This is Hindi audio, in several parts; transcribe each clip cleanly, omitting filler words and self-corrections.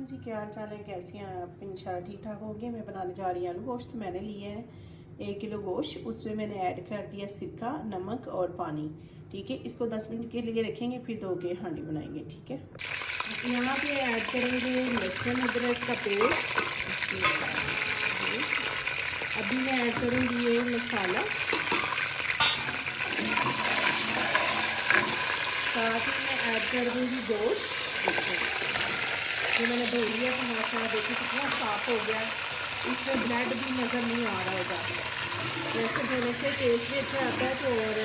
जी, क्या हाल चाल है, कैसे हैं आप? इंशाल्लाह ठीक ठाक होंगे। मैं बनाने जा रही हूँ आलू गोश्त। मैंने लिए हैं 1 किलो गोश्त, उसमें मैंने ऐड कर दिया सिरका, नमक और पानी। ठीक है, इसको 10 मिनट के लिए रखेंगे, फिर धो के हांडी बनाएंगे। ठीक है, यहाँ पे ऐड करेंगे लहसुन अदरक का पेस्ट। अभी मैं ऐड करूँगी ये मसाला, साथ ही मैं ऐड कर दूँगी गोश्त। जो मैंने धो लिया था माशाल्लाह, देखिए कितना साफ़ हो गया। इसमें ब्लड भी नज़र नहीं आ रहा होगा। वैसे थोड़े से टेस्ट भी अच्छा आता है तो, और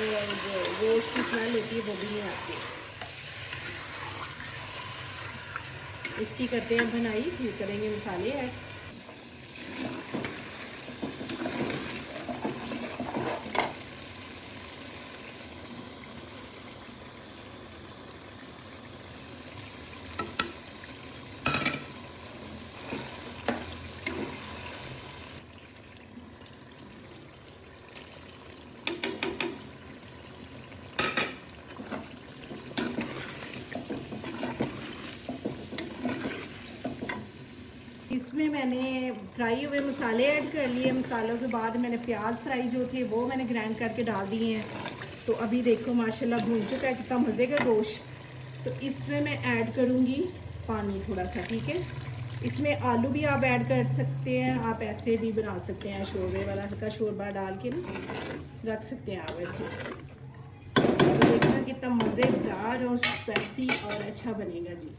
गोश्त की स्मेल होती है वो भी नहीं आती। इसकी करते हैं बनाई, फिर करेंगे मसाले ऐड। इसमें मैंने फ्राई हुए मसाले ऐड कर लिए। मसालों के बाद मैंने प्याज फ्राई जो थे वो मैंने ग्राइंड करके डाल दिए हैं। तो अभी देखो माशाल्लाह भून चुका है, कितना मज़े का गोश्त। तो इसमें मैं ऐड करूँगी पानी थोड़ा सा। ठीक है, इसमें आलू भी आप ऐड कर सकते हैं, आप ऐसे भी बना सकते हैं, शोरबे वाला हल्का शोरबा डाल के ना रख सकते हैं आप ऐसे। तो देखना कितना मज़ेदार और स्पाइसी और अच्छा बनेगा जी।